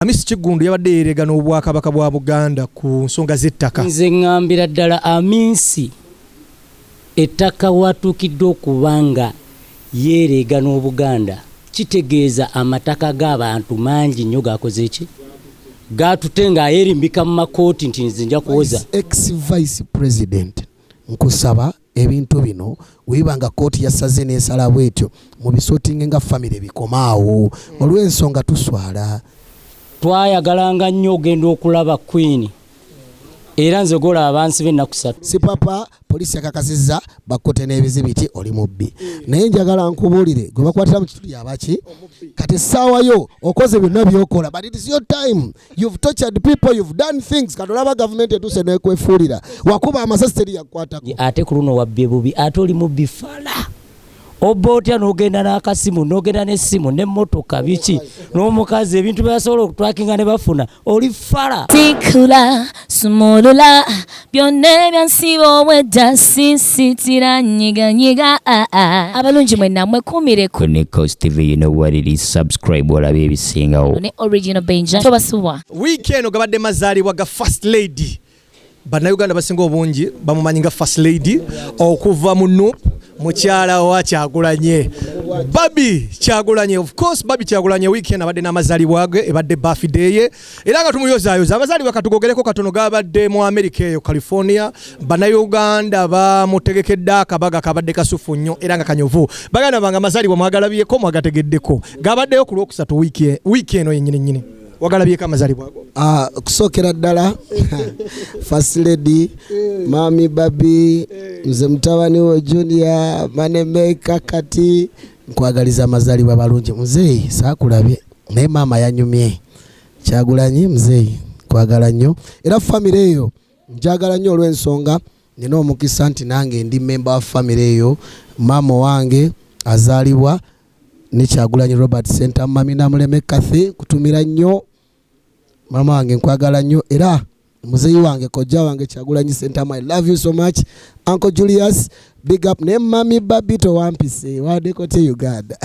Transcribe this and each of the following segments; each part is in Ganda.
Amisi Kigundu yabadde yerega n'Obwakabaka bwa Buganda ku nsonga z'ettaka. Nze ngambira ddala Amisi ettaka watuukidde okubanga yerega n'Obuganda kitegeeza amataka g'abantu mangi nnyo gakoze ki gatutenga ayerimbika mu makooti nti nze nja kuwoza. Ex-Vice President nkusaba ebintu bino wibanga kooti yasaze n'esala bwetyo mu bisotinge nga family bikomaawo olw'ensonga tuswala. Twayagalanga nnyo ogenda okulaba Queen era nze gola abansi b'ennaku 3. Sipapa polisi yakakasizza bakote n'ebizibiti oli mubbi naye njagala nkubuulire gwe bakwatira mu kitundu yabaki kati saawayo okoze byonna byokola but it is your time. You've tortured people, you've done things. Kati olaba government etuse n'ekwefuulira wakuba amasasi teri yakwatako ate ku luno wabbye bubi ate oli mubbi fala obotya n'ogenda n'akasimu n'ogenda n'essimu n'emmotoka biki n'omukazi ebintu byasobola okutwakinga ne bafuna oli fala tikula sumulula byonna ebyansiba obwedda sinsitira nyiganyiga abalungi mwenna mwekumire ku NEKOZ TV. You know what it is. Subscribe olabe ebisingawo ne original Benja tobasuwa Weekend gabadde mazaalibwa ga First Lady Bannayuganda basinga obungi bamumanyi nga First Lady okuva muno mukyala wa Kyagulanyi Babi Kyagulanyi. Of course Babi Kyagulanyi weekend abadde n'amazaalibwa ge ebadde birthday ye era nga tumuyozaayoza amazaalibwa katugogereko katono gabadde mu America eyo California. Bannayuganda bamutegekedde akabaga kabadde kasufu nnyo era nga kanyovu. Baganda banga amazaalibwa mwagalabyeko mwagategeddeko gabaddeyo ku Lwokusatu weekend yennyini wagalabyeko amazaalibwa ago. Kusokera ddala First Lady Mami Babi nze mutabani wo Junior Manemeka kati nkwagaliza amazaalibwa balungi muzeeyi saakulabye naye mama yanyumye Kyagulanyi muzeeyi kwagala nnyo era family eyo njagala nnyo olw'ensonga nina omukisa nti nange ndi member wa family eyo. Mama wange azaalibwa ne Kyagulanyi Robert Center mami namuleme Kathy kutumira nnyo mama wange nkwagala nnyo era muzeeyi wange kojja wange Kyagulanyi Center I love you so much Uncle Julius big up ne Mami Babi to wampise wadeko te Uganda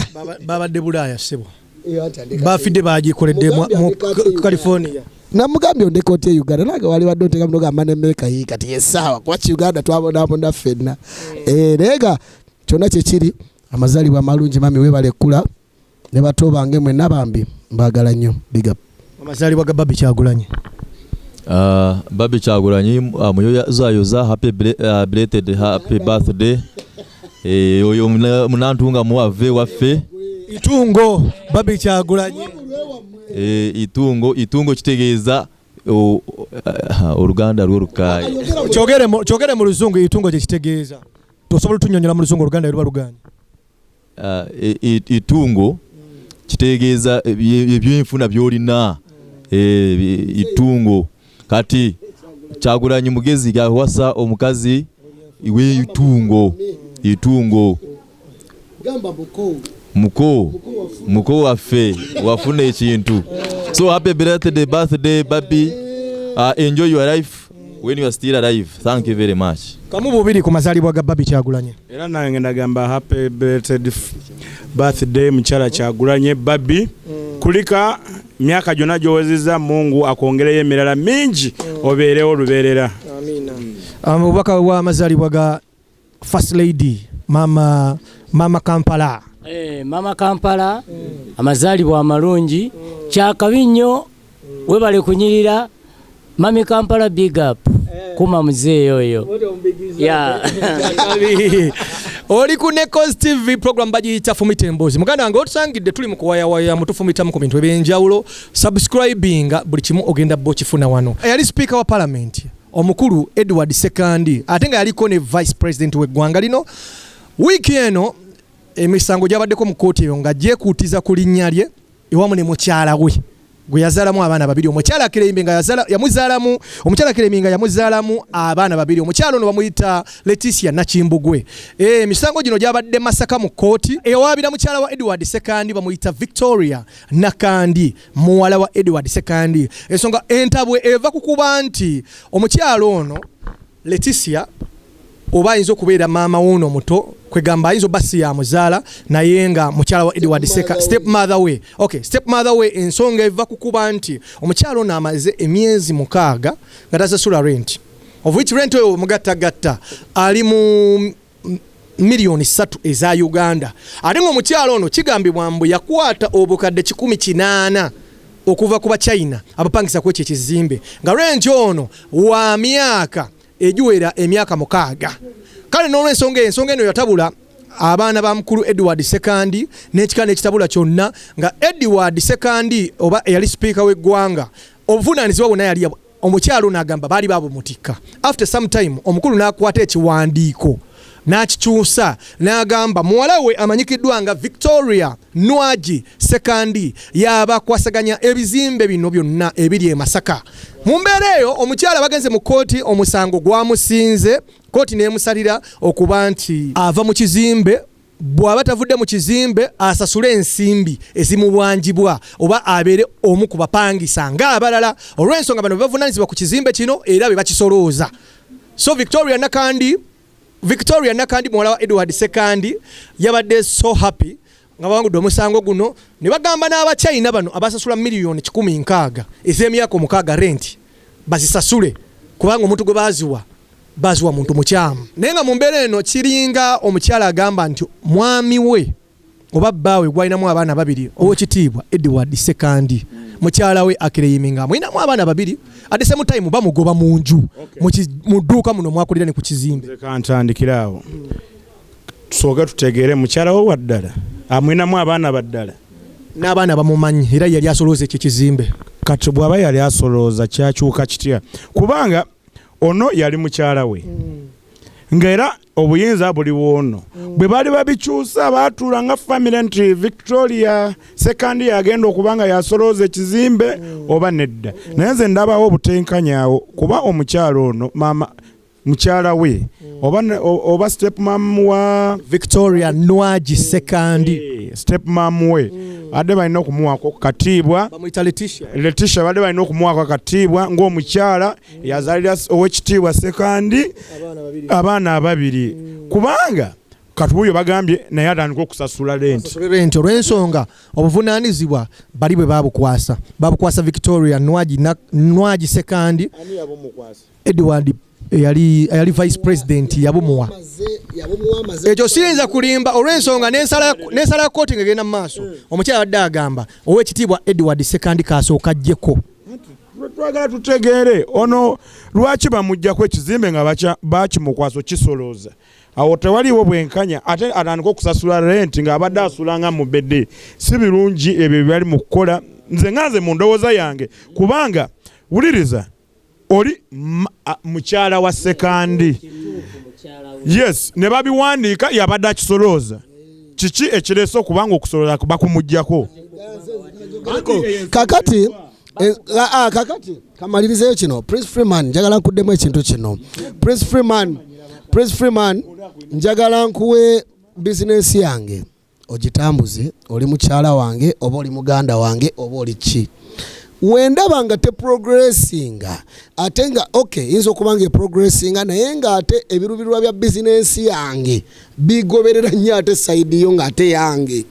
babadde Bulaaya sebo bafidde bagikoledde mu California namugambye ondeko te Uganda nange wali wadde oteka mnoga Manemeka yi kati yesawa kwa Uganda twabonabona ffenna rega kyonna kyekiri amazaalibwa amalungi mami webalekula ne bato bange mwenna bambi mbagala nnyo big up. Amazaalibwa ga Babi Kyagulanyi Babi Kyagulanyi muyoza happy belated happy birthday oyo munantunga muwave waffe Itungo Babi Kyagulanyi itungo kitegeeza Oluganda lw'Olukaayi kyogere mu Luzungu itungo kye kitegeeza tosobola tunyonyola mu Luzungu Oluganda luba Luganda. Itungo kitegeeza ebyenfuna byolina itungo kati Kyagulanyi mugezi gawasa omukazi iwe itungo gamba muko waffe wafuna ekintu. So happy birthday Babi. Enjoy your life when you are still alive. Thank you very much. Kamu bubiri ku mazaalibwa ga Babi Kyagulanyi. Era nange ndagamba happy birthday mchala Kyagulanyi Babi. Kulika myaka gyonna gyowezezza Mungu akongereyo emirala mingi obeerewo olubeerera. Amina. Obubaka bwa amazaalibwa ga First Lady Mama Kampala. Mama Kampala amazaalibwa amalungi kyakabi nnyo webale kunyirira Mami Kampala big up kuma muzeeyi oyo oli ku NEKOZ TV program bagiyita Fumita Emboozi. Muganda wange otusangidde tuli mu kuwayawaya mutufumitamu ku bintu ebyenjawulo subscribinga buli kimu ogenda bokifuna wano. Yali speaker wa parliament omukulu Edward Ssekandi ate nga yaliko ne vice president w'eggwanga lino. Wiki eno emisango gyabaddeko mu kooti eyo nga gyekuutiza ku linnya lye ewamu ne mukyala we gwe yazaalamu abaana babiri. Omukyala Kirembe nga yamuzaalamu omukyala Kirembe nga yamuzaalamu abaana babiri. Omukyala ono bamuyita Leticia Nakimbugwe. Emisango gino gyabadde Masaka mu kooti ewaabira mukyala wa Edward Ssekandi bamuyita Victoria Nakandi muwala wa Edward Ssekandi. Ensonga entabwe eva kukuba nti omukyala ono Leticia oba ayinza okubeera maama wuno muto kwegamba ayinza basi ya muzaala naye nga mukyala wa Edward Seka step mother we. Okay, step mother we ensonga eva kukuba nti omukyala ono amaze emyezi 6 nga tasasula rent, of which rent oyo mugattagatta ali mu milioni 3 eza Uganda. Ate ng'omukyala ono kigambibwa mbu yakwata obukadde 18 okuva ku China abapangisa kw'ekyo ekizimbe nga rent ono wa myaka ejuwera emyaka 6. Kale n'olw'ensonga eno yatabula abaana ba mukulu Edward Ssekandi n'ekika n'ekitabula kyonna nga Edward Ssekandi oba yali speaker w'eggwanga obuvunaanyizibwa bwonna yali omukyalo n'agamba baali babumutikka. After some time omukulu n'akwata ekiwandiiko n'akikyusa n'agamba muwala we amanyikiddwa nga Victoria Nwagi Ssekandi yabakwasaganya ebizimbe bino byonna ebiri e Masaka. Mu mbeera eyo omukyala bagenze mu kooti, omusango gwamusinze, kooti n'emusalira okuba nti ava mu kizimbe, bw'aba tavudde mu kizimbe asasule ensimbi ezimubwanjibwa oba abeere omu ku bapangisa ng'abalala olw'ensonga bano bavunaanyizibwa ku kizimbe kino era be bakisolooza. So Victoria Nakandi muwala wa Edward Ssekandi yabadde so happy nga bawangudde omusango guno ne bagamba n'Abachina bano abasasula milioni 16 ez'emyaka 6 rent bazisasule kubanga omuntu gwe baziwa muntu mukyamu. Naye nga mu mbeera eno kiringa omukyala agamba nti mwami we oba bbaawe gwalinamu abaana 2 ow'ekitiibwa Edward Ssekandi mukyala we akireyiminga mwinamu abaana 2 at the same time bamugoba mu nju mu dduuka muno mwakulira ne ku kizimbe. Kantandikirawo tusooke tutegeere mukyala we waddala amwinamu abaana baddala n'abaana bamumanyi era yali asolooza ekyo kizimbe. Kati bw'aba yali asolooza kyakyuka kitya kubanga ono yali mukyala we ng'era obuyinza buli woono bwe baali babikyusa baatuula nga family nti Victoria Ssekandi yagenda okubanga yasolooza ekizimbe oba nedda. Naye nze ndabawo obutenkanyaawo kuba omukyala ono maama mukyala we oba step mom wa Victoria Nwagi Ssekandi step mom we adde balina okumuwako katiibwa bamuyita Letitia badde balina okumuwako katiibwa ng'omukyala yazaalira ow'ekitiibwa Ssekandi abaana 2 kubanga katubuyo bagambye naye atandika okusasula rent olw'ensonga obuvunaanyizibwa bali bwe babukwasa Victoria Nwagi Ssekandi Edward yali vice president yabumuwa ekyo siyinza kulimba olw'ensonga n'ensala kooti ng'egenda mu maaso omukyala badde agamba ow'ekitiibwa Edward Ssekandi kasooka ajjeko. Twagala tutegeere ono lwaki bamuggyako ekizimbe nga bakimukwasa kisolooza awo tewaliwo bwenkanya ate atandika okusasula rent ng'abadde asulanga mu bedde. Si birungi ebyo byali mu kukola nze mu ndowooza yange kubanga wuliriza oli mukyala wa Ssekandi yes ne babiwandiika yabadde akisolooza kiki ekireese okubanga okusolooza bakumuggyako kakati kamalirizeyo kino Prince Freeman njagala nkuddemu ekintu kino Prince Freeman njagala nkuwe bizinesi yange ogitambuze oli mukyala wange oba oli muganda wange oba oli ki wendaba nga te progressinga ate nga okay yinza okubanga progressinga naye nga ate ebirubirwa bya bizinesi yange bigoberera nnyo ate side yo nga ate yange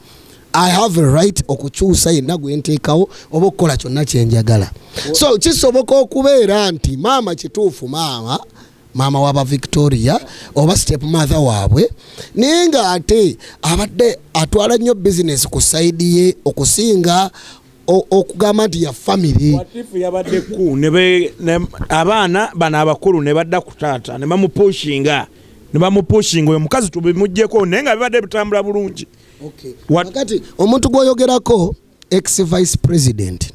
I have a right okukyusa yenna gwe nteekawo oba okukola kyonna kye njagala. So kisoboka okubeera nti maama kituufu maama waba Victoria oba step mother waabwe naye nga ate abadde atwala nnyo business ku side ye okusinga okugamba nti ya family watifu yabadde ku abaana bana abakulu ne badda ku taata ne bamupushinga oyo mukazi tubimuggyeko naye nga bibadde bitambula bulungi. Wakati omuntu gwoyogerako ex vice president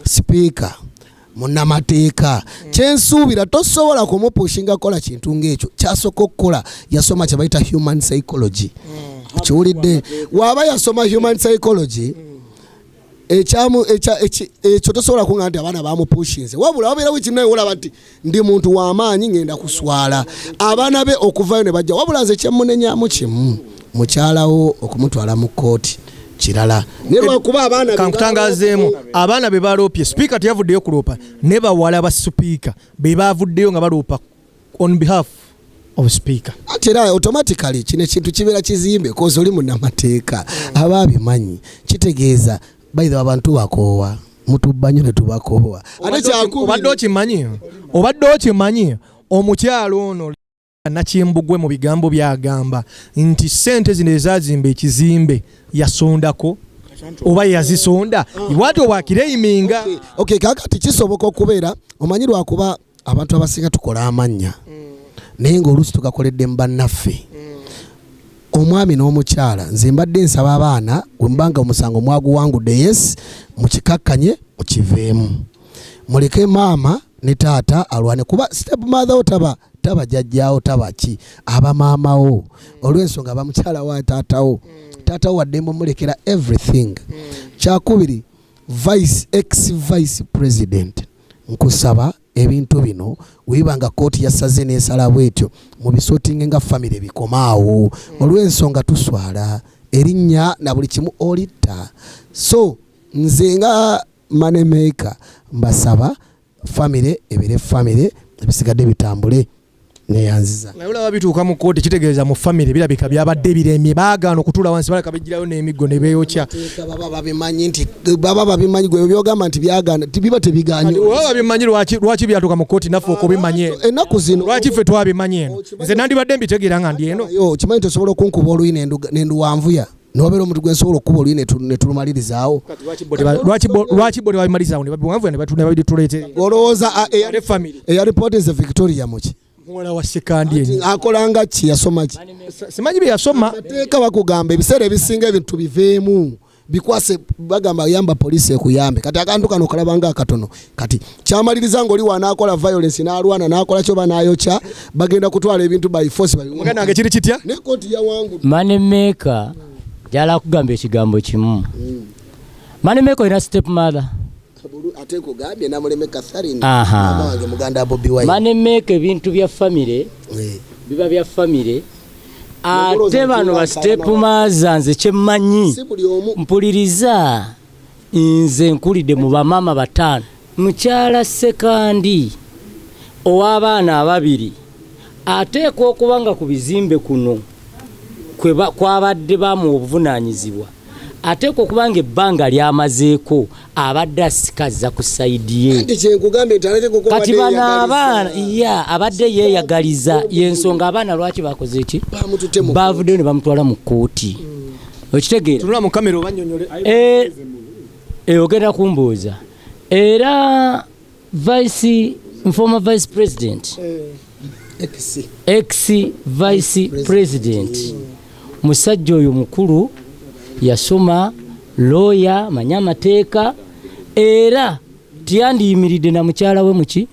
speaker munnamateeka kyensuubira tosobola kumupushinga kola kintu ng'ekyo kyasooka okukola yasoma kye bayita human psychology. Kiwulidde waaba yasoma human psychology ekyo tosobola kuŋŋamba nti abaana bamupushinze wabula wabeerawo ekintu naye olaba nti ndi muntu w'amaanyi ngenda kuswala abaana be okuvayo ne bajja wabula nze kyemunenyamu kimu mukyalawo okumutwala mu kooti kirala nelwakuba abaana kankutangazeemu abaana be baloopye sipiika teyavuddeyo kuloopa ne bawala ba sipiika be bavuddeyo nga baloopa on behalf of speaker. Atera automatically kine kintu kibera kizimbe kozo oli munnamateeka ababimanyi kitegeeza by the abantu bakowa mutubanyo ne tubakowa ate kyakubadde okimanyi omukyalo ono nakimbugwe mu bigambo byagamba nti sente zino ezazimba ekizimbe yasondako oba yazisonda iwate obwakireiminga. Okay, kakati kisoboka okubeera omanyirwa kuba abantu abasinga tukola amanya naye ng'oluusi tugakoledde mbannaffe omwami n'omukyala nze mbadde nsaba abaana wembanga omusango mwaguwangudde yes mukikakkanye mukiveemu muleke maama ne taata alwane kuba step mother otaba jajjaawo tabaki abamaamawo olw'ensonga abamukyala wa taatawo waddembe mulekera everything. Kyakubiri ex vice president nkusaba ebintu bino wibanga kooti yasaze n'esala bwetyo mu bisotinge nga family bikomaawo olw'ensonga tuswala erinnya na buli kimu olitta. So nze nga money maker mbasaba family ebere family ebisigadde bitambule neyanziza naye olaba bituuka mu kooti kitegeeza mu family birabika byabadde biremye baagaana okutula wansi baleka bijjirayo n'emiggo ne beeyokya. baba babimanyi gwe byogamba nti byagaana biba tebiganye olaba babimanyi lwaki byatuuka mu kooti naffe okubimanye ennaku zino lwaki ffe twabimanye eno nze nandibadde mbitegeera nga ndi eno kimanyi tosobola okunkuba oluyi nenduwanvuya nobeera omuntu gwe nsobola okuba oluyi netulumalirizawo lwaki bode babimalirizawo nebabiwanvuya nebabituleetere olowooza eyalipotinze Victoria muki muwala wa Ssekandi akolanga ki yasoma ki simanyi bye yasoma mateeka bakugamba ebiseera ebisinga ebintu biveemu bikwase bagamba yamba poliisi ekuyambe kati akantu kano kalabanga akatono kati kyamaliriza ng'oli wanaakola violence n'alwana n'akola kyo banayokya bagenda kutwala ebintu by force muganda wange kiri kitya ne kooti yawangu money maker jala kugamba ekigambo kimu money maker ina step mother ate kugambye namuleme Catherine mama wange muganda Bobby Wine money maker ebintu bya family biba bya family ate bano ba step mother nze kyemmanyi mpuliriza nze nkulide mu bamama batano mukyala Ssekandi ow'abaana ababiri ateekwa okubanga ku bizimbe kuno kwabadde bamu obuvunaanyizibwa ateekwa okubanga ebbanga lyamazeeko abadde asikaza ku sayidi ye kati bano abaana abadde yeeyagaliza yensonga abaana lwaki bakoze eki bavuddeyo ne bamutwala mu kkooti okitegeera ogenda kumbuuza era former vice president ex vice president musajja oyo mukulu yasoma lawyer manya amateeka era tiyandiyimiridde na mukyala we muki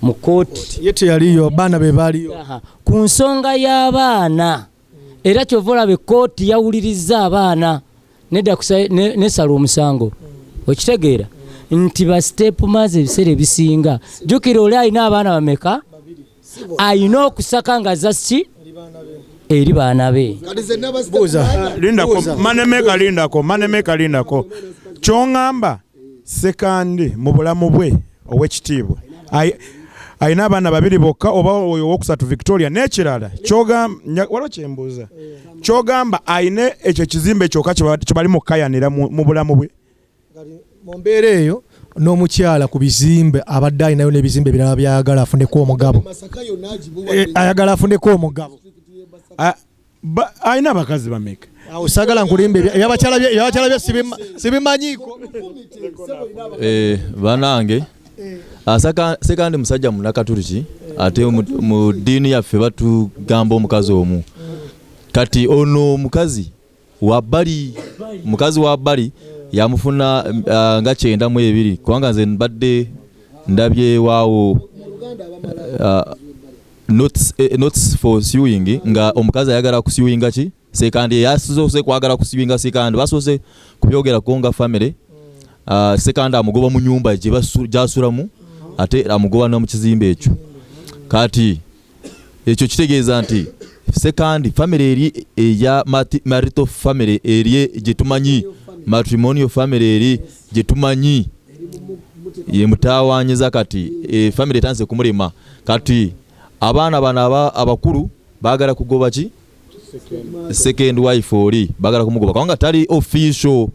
mu kooti yete yaliyo abaana be baaliyo ku nsonga y'abaana era kyova olaba kooti yawuliriza abaana nedda nesala omusango okitegeera nti ba step maze ebiseera ebisinga jjukira oli alina abaana bameka ayina okusaka nga zaki eri baana be lindako kyongamba Ssekandi mu bulamu bwe ow'ekitiibwa ayina abaana babiri bokka oba oyo owokusatu Victoria n'ekirala waliwo kyembuuza kyogamba ayina ekyo ekizimbe kyokka kyebali mukayanira mu bulamu bwe mu mbeera eyo n'omukyala ku bizimbe abadde ayinayo n'ebizimbe birala byayagala afuneko omugabo ayagala afuneko omugabo ayina abakazi bameka osagala nkulimbe ebyabakyala bye sibimanyiiko banange Ssekandi musajja munakatuliki ate mu ddiini yaffe batugamba omukazi omu kati ono mukazi wa bbali yamufuna nga 92 kubanga nze mbadde ndabye waawo notes for suing nga omukazi ayagala kusuinga ki Ssekandi yasoose kwagala kusuinga Ssekandi basoose kubyogera nga family Ssekandi amugoba mu nyumba gyasulamu ate amugoba no mu kizimbe ekyo kati ekyo kitegeeza nti Ssekandi family eri eya marital family eri gyetumanyi matrimonial family eri gyetumanyi ye mutawanyiza kati family tanse kumulema kati abaana bana abakulu bagala kugoba ki second wife oli bagala kumugoba kanga tali official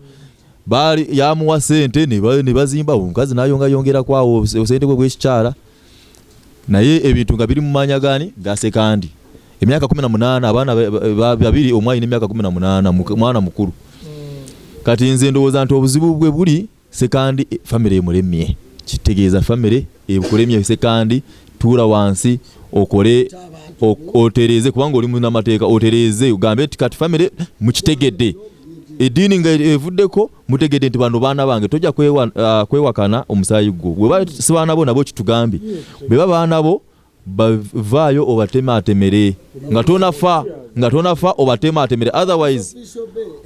bali yamuwa sente ne bazimba omukazi nayonga yongera kwawo sente kwe bwekikyala naye ebintu nga biri mu manya gani ga Ssekandi emyaka 18 abaana babiri omwayi n'emyaka 18 mwana mukulu kati nze ndowooza nti obuzibu bwe buli Ssekandi family emulemye kitegeeza family ekulemye Ssekandi tuula wansi okole otereze kubanga oli mu mateeka otereze ugambe kati family mukitegedde edini nga evuddeko mutegedde nti bano baana bange tojja kwewakana omusaayi gwo bwe baana bo nabo kitugambi bwe baana bo bavaayo obatematemere nga tonafa obatematemere otherwise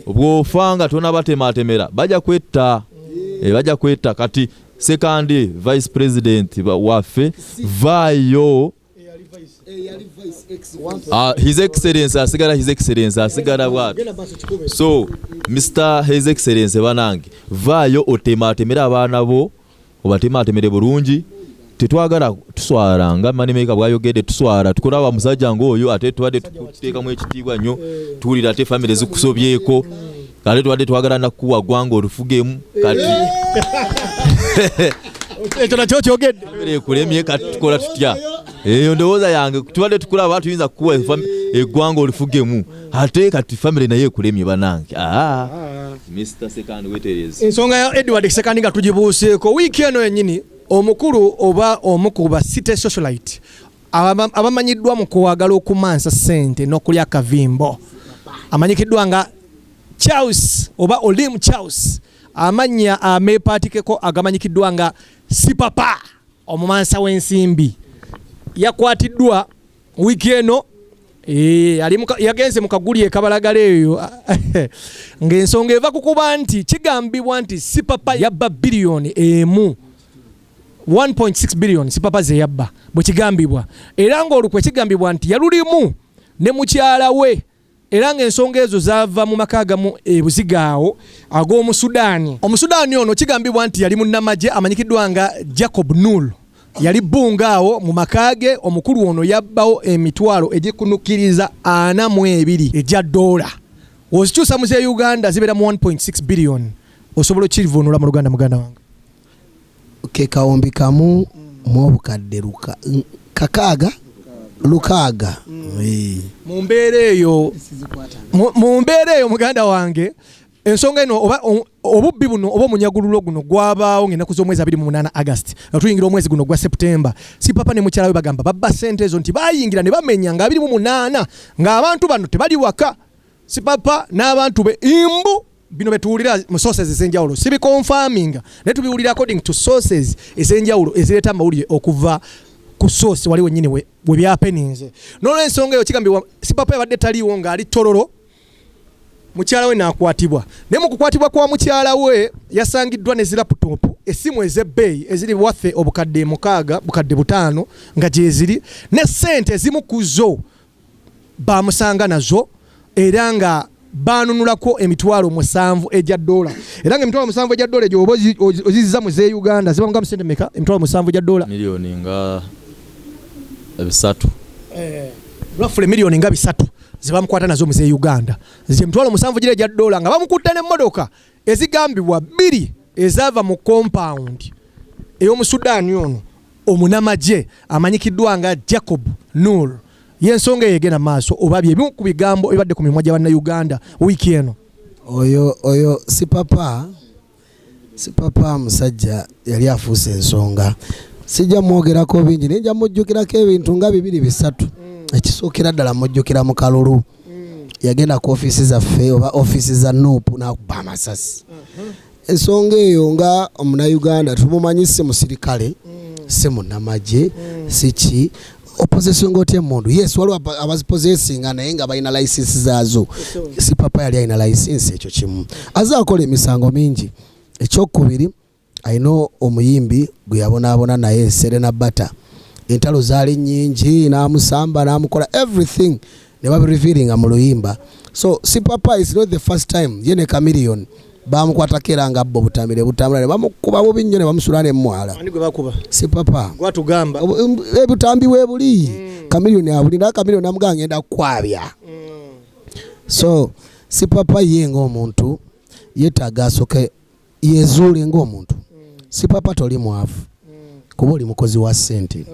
bwofa nga tona batematemera bajja kwetta kati Ssekandi vice president waffe vaayo his excellency asigala bwati so Mr his excellency banange vaayo otematemera abaana bo obatematemere bulungi tetwagala tuswara nga manimeka bwayogedde tuswara tukola wa musajja ngoyo ate twadde tuteeka mu ekitiibwa nnyo tuwulira ate family zikusobyeko kale twadde twagala nakuwa gwango olufugemu kati ekyo nakyo kyogedde kulemye kati tukola tutya eyo ndowooza yange tubadde tukula abantu tuyinza kukuwa eggwanga olufugemu ate kati family naye ekulemye banange Mr Ssekandi wetereze ensonga ya Edward Ssekandi nga tugibuuseeko wiiki eno yennyini omukulu oba omukuba city socialite abamanyiddwa mu kuwagala okumansa ssente n'okulya akavimbo amanyikiddwa nga Charles oba Olim Charles amanya ameepatikeko agamanyikiddwa nga Sipapa omumansa w'ensimbi yakwatiddwa wiiki eno yagenze mu kaguli ekabalagala eyo ng'ensonga eva kukuba nti kigambibwa nti Sipapa yabba biliyoni emu 1.6 billion Sipapa ze yabba bwe kigambibwa era ng'olukwe kigambibwa nti yalulimu ne mukyala we era ng'ensonga ezo zaava mu maka agamu ebuzigaawo ag'omusudaani omusudaani ono kigambibwa nti yali munnamagye amanyikiddwa nga Jacob Nur yali bbungaawo mu makage omukulu ono yabbawo emitwalo egikunukiriza 42 egya dola ozikyusa mu ze Uganda zibeera mu 1.6 billion osobola okivunula mu Luganda muganda wange ke kawombi kamu mu obukadde lukaaga mu mbeera eyo muganda wange ensonga eno obubbi buno oba omunyagululo guno gwabaawo ng'ennaku z'omwezi 28 August tuyingira omwezi guno gwa September Sipapa ne mukyala we bagamba babba ssente ezo nti bayingira ne bamenya nga 28 ng'abantu bano tebali waka Sipapa n'abantu be imbu bino betuwulira mu sources ez'enjawulo sibiconfirming naye tubiwulira according to sources ez'enjawulo ezireeta amawulire okuva ku source wali wennyini we byapeninze n'olw'ensonga eyo kigambibwa Sipapa yabadde taliiwo ng'ali Tororo mukyala we n'akwatibwa naye mu kukwatibwa kwa mukyala we yasangiddwa ne zilaputopu essimu ez'ebbeeyi eziri waffe obukadde 6 bukadde 5 nga gyeziri ne ssente ezimu ku zo bamusanga nazo era nga banunulako emitwalo 7 egya dola era nga emitwalo 7 egya dola egyo oba ozizza mu ze Uganda ziba nga musente meka emitwalo 7 egya dola milioni nga 3 roughly milioni nga 3 zibamukwata nazo mu ze Uganda zije emitwalo 7 gire egya dola nga bamukutte n'emmotoka ezigambibwa 2 ezaava mu compound ey'omusudaani ono omunamagye amanyikiddwa nga Jacob Nur yensonga yegena maaso oba bye bimu ku bigambo ebadde ku mimwa gy'abanna Uganda wiiki eno oyo Sipapa musajja yali afuuse ensonga sijja mwogerako bingi nejja mujjukirako ebintu nga 2-3 ekisookera ddala mujjukira mu kalulu yagenda ku ofiisi zaffe oba ofiisi za Nuupu n'akuba amasasi ensonga eyo nga omunayuganda tumumanyi si musirikale si munnamagye siki opposition ngoti emundu yes waliwo abazipozesinga naye nga balina license zaazo Sipapa yali alina license ekyo kimu azaakola emisango mingi ekyokubiri ayina omuyimbi gwe yabonaabona naye Serena Bata entalo zaali nnyingi n'amusamba n'amukola everything ne babirevealinga mu luyimba so Sipapa is not the first time ye ne Chameleon bamukwatako era nga bbo butambire butambula ne bamukuba bubi nnyo ne bamusula n'emmwala ani gwe bakuba Sipapa gwatugamba ebutambi weebuli kamiliyoni abulira kamiliyoni amuganga ngenda kwabya so Sipapa ye ng'omuntu yeetaaga asooke yezuule ng'omuntu Sipapa toli mwavu kuba oli mukozi wa ssente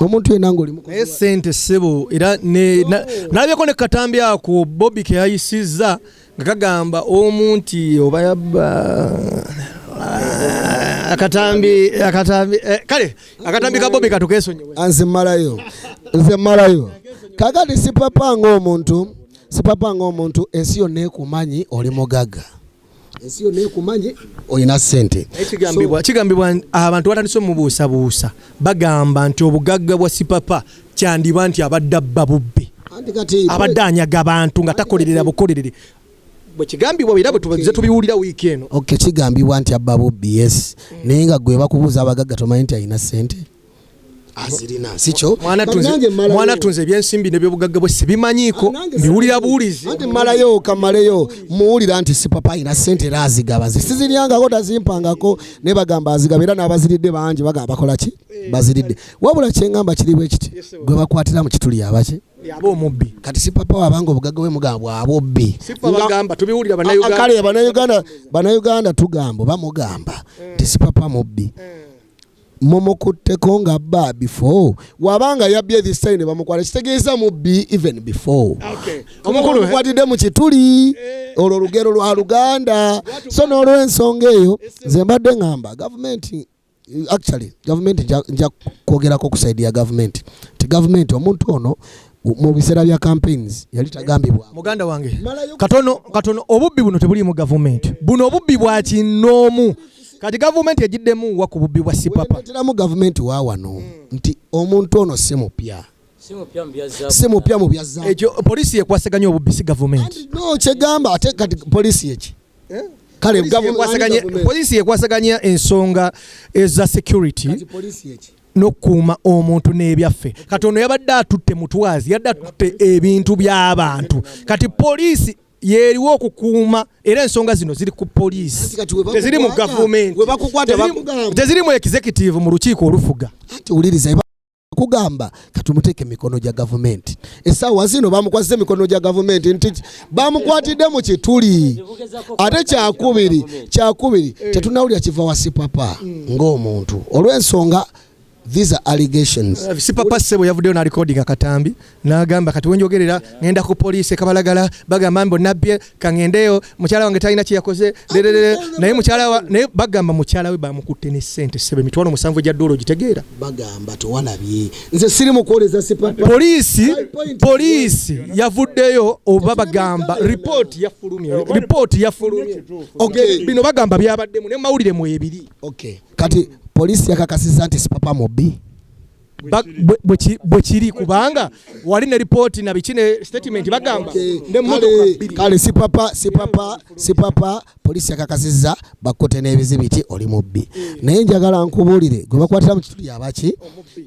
omuntu yenna ng'oli mukozi naye ssente ssebo era nalabyeko ne katambi ako Bobby ke yayisizza nga kagamba omuntu oba yabba akatambi kale akatambi ka Bobby katukeesonyewe nze mmalayo kakati Sipapa ng'omuntu ensi yonna ekumanyi oli mugagga ensi yonna ekumanyi olina ssente kigambibwa abantu batandise omubuusabuusa bagamba nti obugagga bwa Sipapa kyandiba nti abadde abba bubbi abadde anyaga abantu nga takolerera bukolerere bwe kigambibwa era bwe tubaze tubiwulira wiiki eno kigambibwa nti abba bubbi yes naye nga gwe bakubuuza abagagga tomanyi nti alina ssente azirina sicho mwana tunze ebyensimbi n'ebyobugagga bwe sibimanyiiko mbiwulira buwulizi anti malayo kamaleyo muwulira nti Sipapa alina ssente era azigaba siziryangako tazimpangako ne bagamba azigaba era n'abaziridde bangi bagamba bakola ki baziridde wabula kyengamba kiri bwe kiti gwe bakwatira mu kituli abaki yaba omubbi kati Sipapa wabanga obugagga bwe mugamba bwabobbi bagamba tubiwulira bannayuganda tugamba bamugamba nti Sipapa mubbi momokutteko nga bba before wabanga yabbye this time bamukwala kitegeeza mubbi even before omukulu kwatidde mu kituli olwo olugero lwa Luganda so n'olw'ensonga eyo nze mbadde ngamba gavumenti nja kwogerako kusaidia gavumenti ti gavumenti omuntu ono mu biseera bya campaigns yali tagambibwa muganda wange katono obubbi buno tebuli mu gavumenti buno obubbi bwa kinoomu kati gavumenti ejiddemu wa ku bubbi bwa Sipapa teramu gavumenti wa wano nti omuntu ono si mupya mu byazza ekyo polisi yekwasaganya obubbi si gavumenti no kyegamba ate kati polisi eki kale polisi yekwasaganya ensonga eza security n'okukuuma omuntu n'ebyaffe kati ono yabadde atutte mutwazi yadde atutte ebintu by'abantu kati polisi yeriwo okukuuma era ensonga zino ziri ku poliisi teziri mu gavumenti teziri mu executive mu lukiiko olufuga uliriza kugamba katumuteeke mikono gya gavumenti essaawa zino bamukwasizza emikono gya gavumenti nti bamukwatidde mu kituli ate kyakubiri tetunawulira kiva wa Sipapa ng'omuntu olw'ensonga these are allegations Sipapa ssebo yavuddeyo na recording akatambi n'agamba kati wenjogerera ngenda ku poliisi Kabalagala bagamba mbo nabbye kangendeyo mukyala wange talina kyeyakoze naye naye bagamba mukyala we bamukutte ne ssente ssebe emitwalo 7 gya dola gitegeera bagamba tewalabye nze siri mu kwoleza Sipapa poliisi yavuddeyo oba bagamba report yafulumye bino bagamba byabaddemu ne mawulire mu ebiri kati polisi yakakasiza nti Sipapa mubbi bwe kiri kubanga wali ne report na bikine statement bagamba ne mmotoka kale Sipapa polisi yakakasiza bakote n'ebizibiti oli mubbi naye njagala nkubuulire gwe bakwatira mu kituli abaki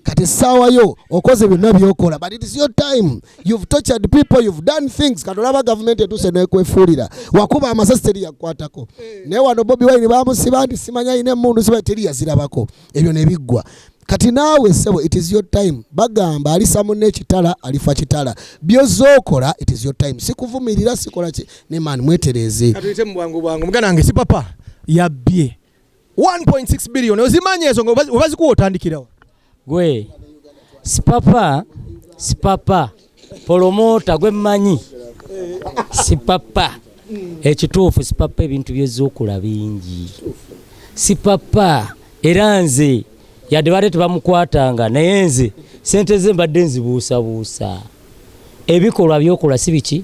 kati essaawayo okoze byonna byokola but it is your time you've tortured people you've done things kati olaba gavumenti etuse nekwefuulira wakuba amasasi teri yakwatako naye wano Bobi Wine bamusiba nti simanya ine mundu siba teri yazirabako ebyo nebiggwa kati naawe sebo it is your time bagamba alisa munne ekitala alifa kitala byozookola it is your time sikuvumirira sikola ki ne man mwetereze katuyite mu bwangu mugana wange Sipapa yabbye 1.6 billion ozimanye ezo obazi kuwotandikirawo gwe Sipapa promota gwe mmanyi Sipapa ekituufu Sipapa ebintu byezookola bingi Sipapa era nze yadde bade tebamukwatanga naye nze sente ze mbadde nzibuusabuusa ebikolwa byokola si biki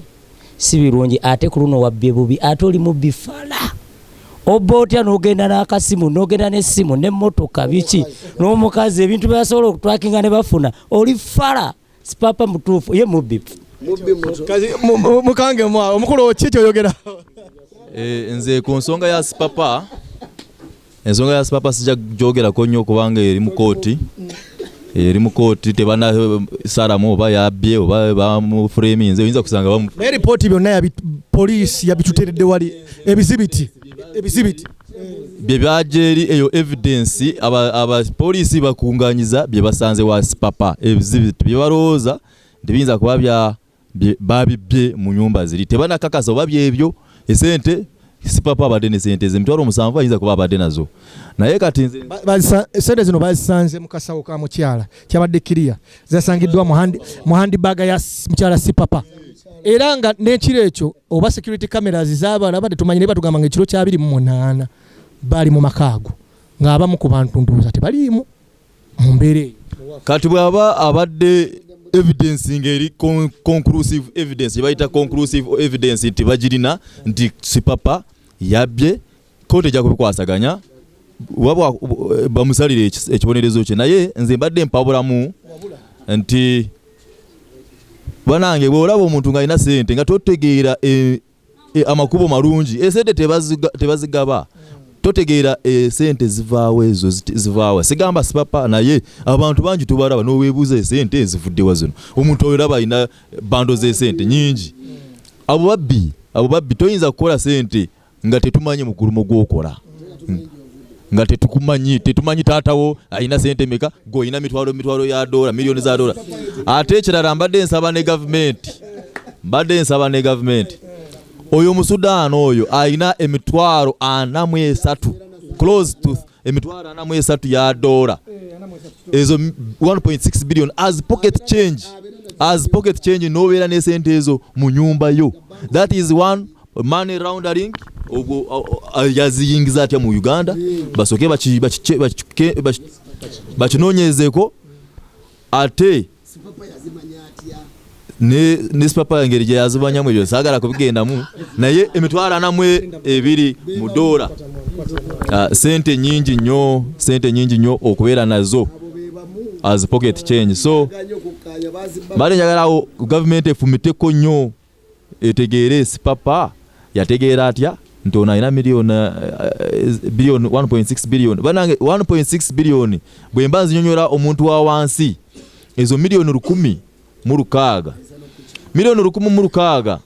si birungi ate ku luno wabbye bubi ate oli mu bifala obba otya n'ogenda n'akasimu n'ogenda n'essimu n'emmotoka biki n'omukazi ebintu byasobola okutwakinga ne bafuna oli fala Sipapa mutuufu ye mubbi mukange mwa omukulu kiki oyogera nze ku nsonga ya Sipapa ensonga ya Sipapa sijja gyogerako nnyo kubanga eri mu kooti tebana salamu oba yabbye oba bamuframe nze oyinza kusanga naye ripooti byonna ya poliisi yabituteredde wali ebizibiti bye byajeri eyo evidence aba police bakunganyiza bye basanze wa Sipapa ebizibitu bye barooza ndibinza kuba bya babibye mu nyumba ziri tebana kakasa babye ebyo esente Sipapa abadde ne sente emitwalo 7 ayinza kuba abadde nazo naye kati sente zino bazisanze mu kasawo ka mukyala kyabadde kiriya zasangiddwa mu handbag ya mukyala Sipapa era nga n'ekiro ekyo oba security cameras z'abaana badde tumanyi ne batugamba nga ekiro kya 28 bali mu makaago ng'abamu ku bantu nduuza tebaliimu mu mbeera eyo kati bw'aba abadde evidence ngeri conclusive evidence bayita conclusive evidence nti bagirina nti Sipapa yabye kote ja kubikwasaganya wabwa bamusalire ekibonerezo kye naye nze mbadde mpabulamu nti banange bw'olaba omuntu nga alina sente nga totegeera amakubo malungi esente tebazigaba totegeera sente zivaawo ezo zivaawo sigamba Sipapa naye abantu bangi tubalaba n'oweebuuza esente ezivuddewa zino omuntu olaba alina bando z'esente nyingi abo babbi toyinza kukola sente nga tetumanyi mugulumo gw'okola nga tetumanyi taatawo alina sente meka g'olina mitwalo ya dola miliyoni za dola ate ekirala mbadde nsaba ne gavumenti oyo mu Sudan oyo alina emitwalo 43 close to emitwalo 43 ya dola ezo 1.6 billion as pocket change nobeera ne sente ezo mu nyumba yo that is one money laundering yaziyingiza atya mu Uganda basoke bakinonyezeeko ate ne Sipapa ngeri gye yazibanyamu ebyo saagala kubigendamu naye emitwalo 42 mu dola sente nyingi nnyo okubeera nazo as pocket change so bali njagala government efumiteko nnyo etegeere Sipapa yategeera atya ntona ina milioni billion 1.6 billion banange 1.6 billion bwe mbazi nyonyola omuntu wa wansi ezo milioni 10 mu lukaaga milioni 10 mu lukaaga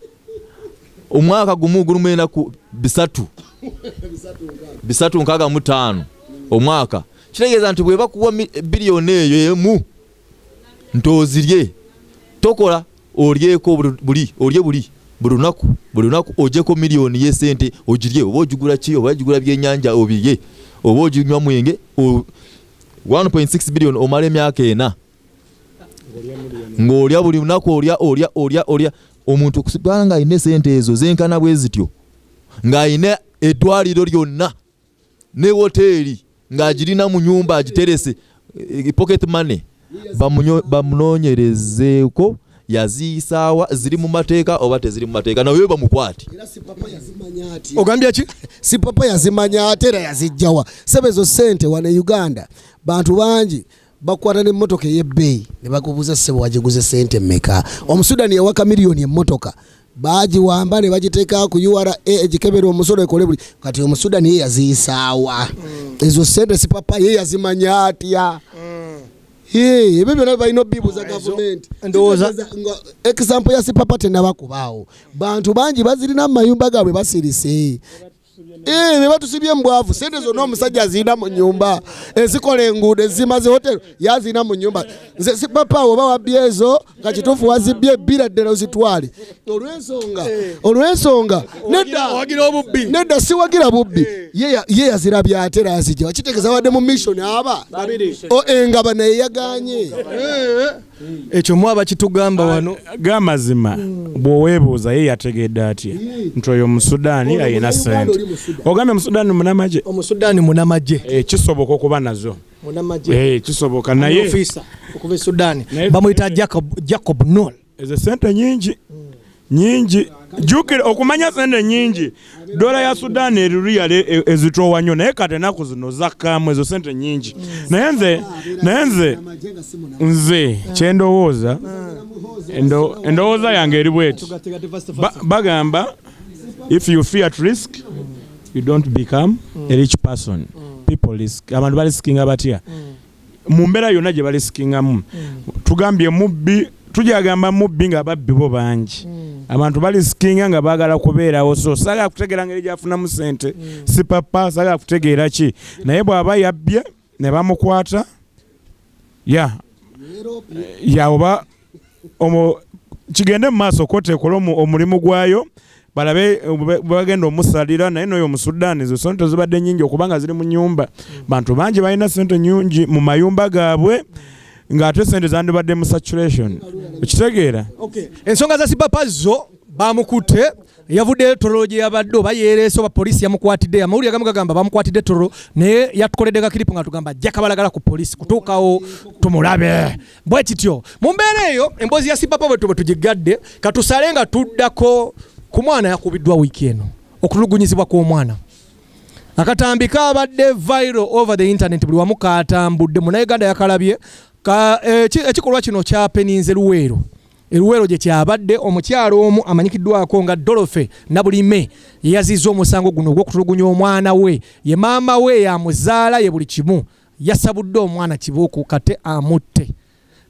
omwaka gumu gulumena ku bisatu nkaga mu 5 omwaka kitegeeza nti bwe bakuwa billioni eyo emu ntozirye tokola olyeko buli lunaku ojeko milioni ye sente ogirye oba ogigula ki oba ogigula byennyanja obirye oba oginywa mwenge 1.6 billion omala emyaka 4 ng'olya buli lunaku olya omuntu okusibanga nga alina sente ezo zenkana bwe zityo ng'alina eddwaliro lyonna ne woteeri ng'agirina mu nyumba agiterese pocket money bamunoonyerezeeko yaziyisaawa ziri mu mateeka oba teziri mu mateeka nawe bamukwate ogambye ki Sipapa yazimanya ate era yazijjawa sebezo sente wane Uganda bantu bangi bakwata n'emmotoka ey'ebbeeyi ne bakubuuza ssebo wagiguze sente mmeka omusudani yawaka miliyoni emmotoka bagiwamba ne bagiteeka ku URA egikebera omusolo ekole buli kati omusudani ye yaziyisaawa ezo sente Sipapa ye yazimanya atya ebyo byonna balina bibuza gavumenti ndowooza example ya Sipapa tennabakubaawo bantu bangi bazirina mu mayumba gaabwe basirise ne batusibye mbwavu sente zonna omusajja azirina mu nyumba ezikola enguudo ezimaze hotelo yazirina mu nyumba nze Sipapa oba wabbye ezo nga kituufu wazibbye ebbira ddala ozitwale olw'ensonga nedda siwagira bubbi ye yazirabye ate era yazijja wakitegeeza wadde mu mission aba engaba naye yaganye ekyo mwaba kitugamba wano gamazima bw'oweebuuza ye yategedde atya nti oyo Omusudaani alina sente ogambye Omusudaani munamagye kisoboka okuba nazo kisoboka naye ofisa okuva Sudaani bamuyita Jacob Noel ezo sente nyingi jukira okumanya sente nyingi dola ya Sudan eriyale ezitowa nnyo naye kati enaku zino zakkamu ezo sente nyingi naye nze kyendowooza endowooza yange eri bweti bagamba if you fear at risk you don't become a rich person people risk abantu baliskinga batya mu mbeera yonna gye baliskingamu tugambye mubbi tujagamba mubbi nga babbi bo bangi abantu bali skinga nga baagala kubeerawo so saagala kutegeera ngeri gyafunamu ssente Sipapa saagala kutegeera ki naye bw'aba yabbye ne bamukwata oba kigende mu maaso kote ekola omulimu gwayo balabe bagenda omusalira naye n'oyo omusudaani zo sente zibadde nnyingi okubanga ziri mu nnyumba bantu bangi balina sente nnyingi mu mayumba gaabwe ng'ate sente zandibadde mu saturation okitegeera ensonga za Sipapa zo bamukutte yavudde torolo gye yabadde oba yeereese oba poliisi yamukwatidde amawulire agamu gagamba bamukwatidde torolo naye yatukoledde gakiripu nga tugamba ajja kabalagala ku poliisi kutuukawo tumulabe bwe kityo mu mbeera eyo emboozi ya Sipapa bwe tugigadde katusale nga tuddako ku mwana yakubiddwa wiiki eno okutulugunyizibwa kw'omwana akatambi kabadde viral over the internet buli wamu katambudde munnayuganda yakalabye ekikolwa kino kyapeninze Luweero gye kyabadde omukyalo omu amanyikiddwako nga Dolofe Nabulime yazizza omusango guno ogw'okutulugunya omwana we ye maama we yamuzaala ye buli kimu yasabudde omwana kibuuku kate amutte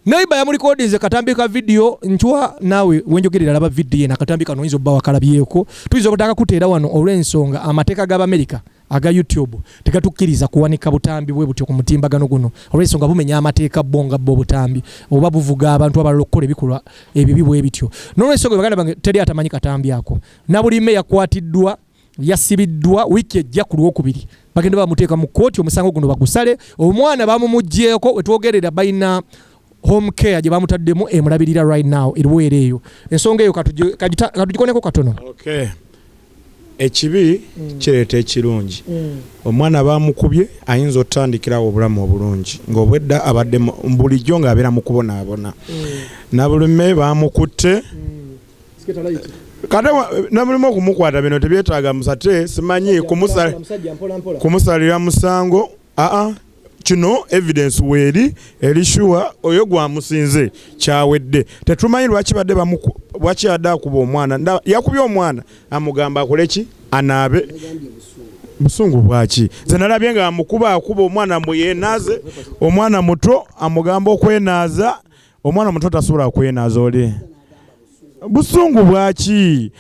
neiba yamulikodinze katambi ka video nchwa nawe wenjogerera laba video na katambi kano oyinza obba wakalabyeko tuyinza okutaka kuteera wano olw'ensonga amateeka g'Amerika aga YouTube tekatukkiriza kuwanika butambi bwe butyo ku mutimbagano guno olw'ensonga bumenya amateeka bonga bo butambi oba buvuga abantu abalala okukola ebikolwa ebibi bwe bityo n'olw'ensonga baganda bange teri atamanyi katambi ako Nabulime yakwatiddwa yasibiddwa wiiki ejja ku Lwokubiri bagenda bamuteeka mu kkooti omusango guno bagusale omwana bamumuggyeko wetwogerera bayina home care gye bamutaddemu emulabirira right now eriweera eyo ensonga eyo katugikoneko katono ekibi kireeta ekirungi omwana bamukubye ayinza otandikirawo obulamu obulungi ng'obwedda abadde bulijjo ng'abeera mu kubonaabona Nabulime bamukutte kate Nabulime okumukwata bino tebyetaaga musate simanyi kumusalira musango kino evidence weeri erishuwa oyo gwamusinze kyawedde tetumanyi lwaki badde lwaki yadde akuba omwana yakubye omwana amugamba akoleki anaabe busungu bwaki nze nalabye nga akuba omwana muyeenaaze omwana muto amugamba okwenaaza omwana muto tasobola kwenaaza oli busungu bwaki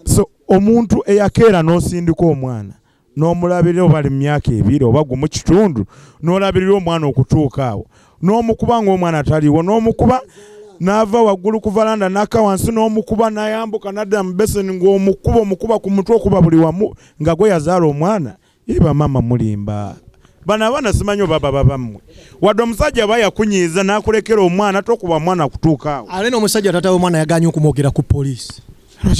so omuntu eyakeera n'osindika omwana n'omulabirira oba ali mu myaka 2 oba gumu kitundu n'olabirira omwana okutuuka awo n'omukuba ng'omwana taliiwo n'omukuba n'ava waggulu ku valanda n'aka wansi n'omukuba n'ayambuka n'adda mu beseni ng'omukuba ku mutwe okuba buli wamu nga gwe yazaala omwana iba mama mulimba bano abaana simanyi oba baba bammwe wadde omusajja aba yakunyiiza n'akulekera omwana tokuba mwana kutuuka awo ale n'omusajja tata w'omwana yaganye okumwogera ku poliisi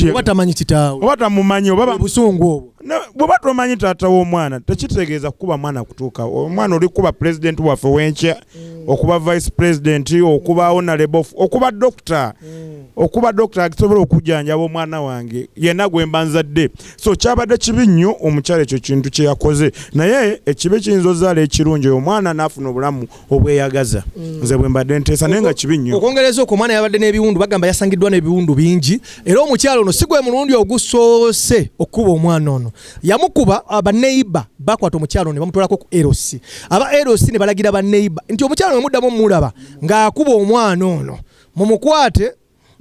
oba tamanyi kitaawe oba tamumanyi oba busungu obwo bw'oba tomanyi taata w'omwana tekitegeeza kuba mwana kutuuka omwana oli kuba pulezidenti waffe w'enkya okuba vice president okuba honorable okuba doctor akisobola okujjanjaba omwana wange yenna gwe mba nzadde so kyabadde kibi nnyo omukyala ekyo kintu kye yakoze naye ekibi kiyinza ozaala ekirungi omwana n'afuna obulamu obweyagaza nze bwe mbadde nteesa naye nga kibi nnyo okwongereza okwo omwana yabadde n'ebiwundu bagamba yasangiddwa n'ebiwundu bingi era omukyala ono si gwe mulundi ogusoose okuba omwana ono yamukuba abaneiba bakwata omukyalo ne bamutwalako ku LC aba LC ne balagira abaneiba nti omukyalo ne muddamu mulaba ng'akuba omwana ono mumukwate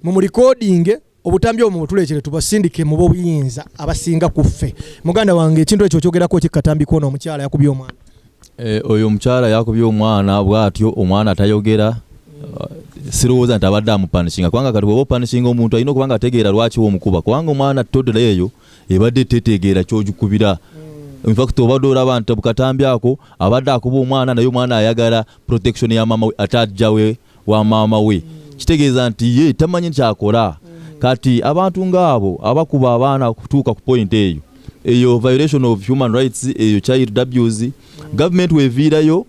mu recording obutambi obwo mubutulekere tubasindike mu buyinza abasinga kuffe muganda wange ekintu ekyo kyogerako kikatambi kono omukyala yakubye omwana oyo omukyala yakubye omwana bwatyo omwana atayogera sirowooza nti abadde amupanishinga kubanga kati bw'oba opanishinga omuntu alina okuba nga ategeera lwaki womukuba kubanga omwana todera eyo ebadde tetegeera ky'ogikubira in fact obadde olaba nti bukatambi ako abadde akuba omwana naye omwana ayagala protection ya mama we atajja we wa mama we kitegeeza nti ye tamanyi kyakola kati abantu ng'abo abakuba abaana kutuuka ku point eyo violation of human rights eyo child abuse government weviirayo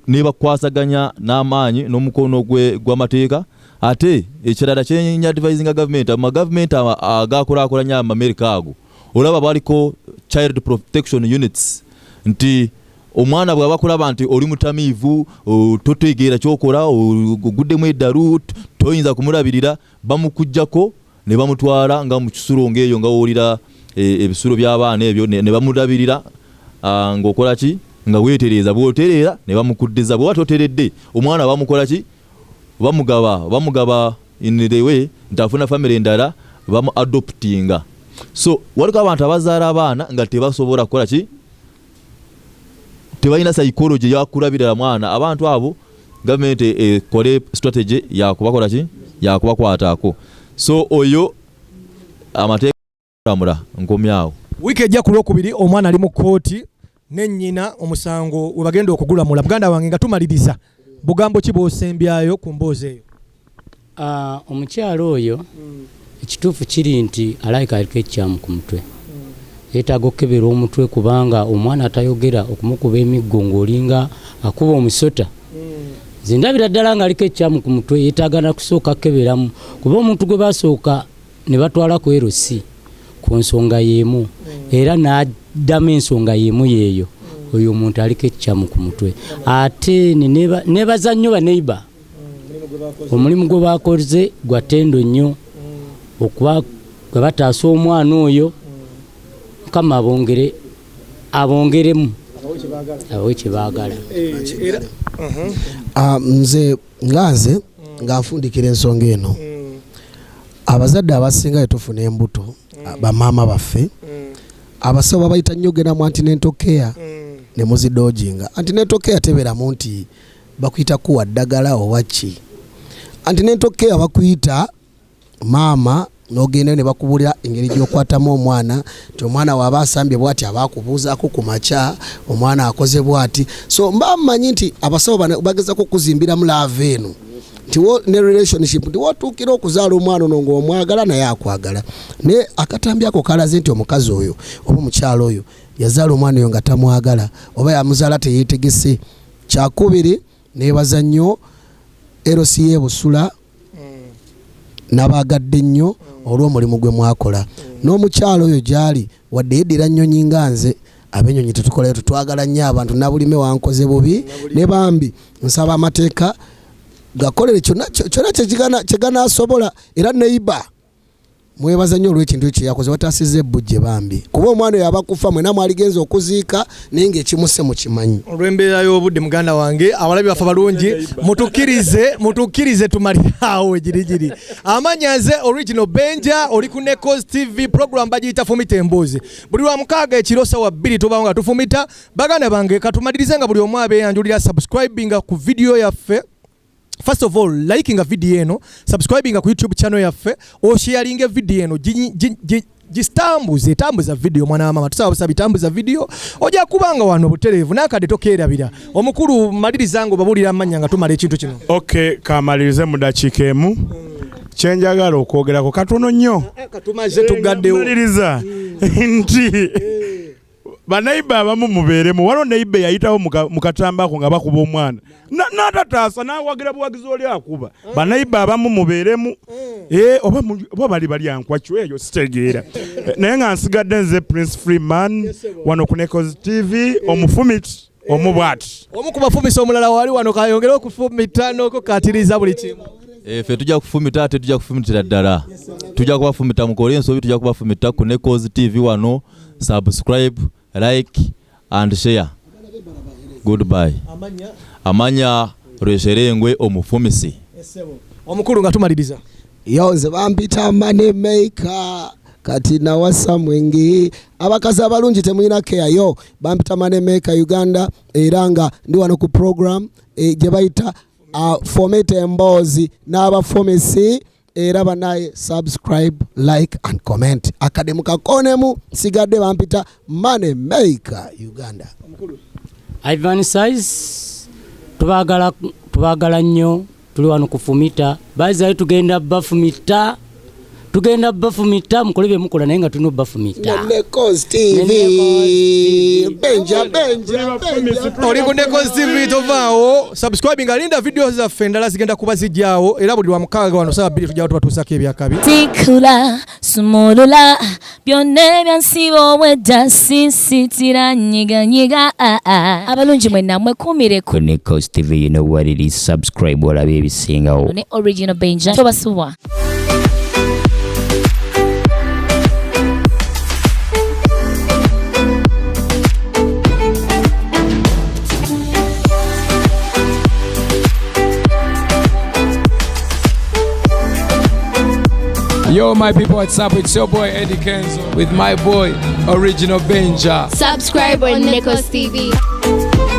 ne bakwasaganya n'amaanyi n'omukono gw'amateeka ate ekirala kyenyinya advisinga government amagavumenti agaakulakulanya Amerika ago olaba baliko child protection units nti omwana bw'aba kulaba nti oli mutamiivu totegeera kyokola oguddemu eddalu toyinza kumulabirira bamukujjako ne bamutwala nga mu kisulo ng'eyo nga wulira ebisulo by'abaana ebyo ne bamulabirira ng'okola ki nga weetereeza bw'otereera ne bamukuddiza bwe watoteredde omwana bamukola ki bamugaba in the way ntafuna family ndala bamu adoptinga. So waliko abantu abazaala abaana nga tebasobola kukola ki tebalina psychology ya kulabirira mwana abantu abo government ekole strategy ya kubakola ki ya kubakwatako. So oyo amateeka amura nkomyawo wiki ejja kulwokubiri omwana ali mu kooti nennyina omusango we bagenda okugula mula Buganda wange nga tumaliriza bugambo ki bw'osembyayo ku mboozi eyo? Omukyalo oyo ekituufu kiri nti alayika aliko ekyamu ku mutwe yeetaaga okukebera omutwe kubanga omwana atayogera okumukuba emiggo ng'olinga akuba omusota zindabira ddala nga aliko ekyamu ku mutwe yeetaaga na kusooka keberamu kuba omuntu gwe basooka ne batwala ku erosi ku nsonga y'emu era n'addamu ensonga y'emu yeeyo oyo omuntu aliko ekyamu ku mutwe. Ate nebaza nnyo baneiba omulimu gwe bakoze gwa ttendo nnyo okuba gwe bataasa omwana oyo Mukama abongeremu abawe kye baagala. Nze nga nfundikira ensonga eno abazadde abasinga tufuna embuto bamaama baffe abasawo babayita nnyogeramu antenatal care ne muzidojinga. Antenatal care teberamu nti bakuyita kuwa ddagala owaki. Antenatal care bakuyita maama n'ogenda ne bakubulira engeri gy'okwatamu omwana nti omwana waaba asambye bw'ati abaakubuuzaako ku makya omwana akoze bw'ati. So mba mmanyi nti abasawo bagezako kuzimbiramu laava eno nti ne relationship nti wotuukira okuzaala omwana ono ng'omwagala naye akwagala. Naye akatambi ako kalaze nti omukazi oyo oba omukyalo oyo yazaala omwana oyo nga tamwagala oba yamuzaala teyeetegese. Kyakubiri neebaza nnyo erosi y'ebusula n'abaagadde nnyo olw'omulimu gwe mwakola. N'omukyalo oyo gyali wadde yeddira nnyonyi nga nze abennyonyi tetukolayo tutwagala nnyo abantu nabulime wankoze bubi ne bambi nsaba amateeka gakolere kyonna kyeganaasobola era neiba mwebaza nnyo olw'ekintu ekyo yakoze wataasiza ebbujje bambi kuba omwana oyo abakufa mwena mwaligenza okuziika naye ng'ekimuse mukimanyi. Olw'embeera y'obudde muganda wange abalabi baffe balungi mutukkirize tumaliraawo egirigiri. Amanya nze Original Benja oli ku NEKOZ TV program bagiyita Fumita Emboozi. Buli lwa mukaaga ekiro ssaawa 2 tubawo nga tufumita. Baganda bange katumalirize nga buli omu abeeyanjulira subscribinga ku video yaffe. First of all, liking a video eno, subscribing ku YouTube channel yaffe, o sharing a video eno, tambuza video mwana wa mama. Tusaba bitambuza video, oja kubanga wano buterevu nakade tokerabira. Omukulu malirizango babulira amanya nga tumale ekintu kino. Okay, kamalirize mu dakiika emu. Kyenjagala okwogerako katono nnyo. Katumaze tugaddewo. Maliriza nti banaiba abamu mubeeremu waliwo neiba yayitawo mukatambako nga bakuba omwana n'atataasa n'awagira buwagizi oli akuba. Banaiba abamu mubeeremu oba bali ankwakyo eyo sitegeera. Naye nga nsigadde nze Prince Freeman wano ku NEKOZ TV omufumiti omubwati omu ku bafumisa omulala wali wano kayongera okufumita n'okukatiriza buli kimu. Ffe tujja kufumita ate tujja kufumitira ddala. Tujja kubafumita mukole ensobi tujja kubafumita ku NEKOZ TV wano. Subscribe, like and share. Goodbye. Amanya Resherengwe omufumisi. Omukulu nga tumaliriza. Yonze bampita money maker kati na wasa mwengi abakazi abalungi temuyina care yo bampita money maker Uganda eranga ndi wano ku program gye bayita Fumita Emboozi n'abafumisi era banaye subscribe, like and comment. Akademuka konemu sigadde bampita money maker Uganda. Ivan size tubagala nnyo tuli wano kufumita bazayi tugenda bafumita mukolebe mukola naye nga tulina bafumita. NEKOZ TV Benja oli ku NEKOZ TV tovaawo subscribing alinda video zaffe endala zigenda kuba zijjaawo era buli lwa mukaaga wano saa 2 tujjawo tubatuusako ebyakabi. Tikula sumulula byonna ebyansiba obwedda sinsitira nyiganyiga abalungi mwenna mwekumire ku NEKOZ TV. You know what it is, subscribe olabe ebisingawo. ne Original Benja tobasuwa. Yo, my people, what's up? It's your boy Eddie Kenzo with my boy Original Benja. Subscribe on NEKOZ TV.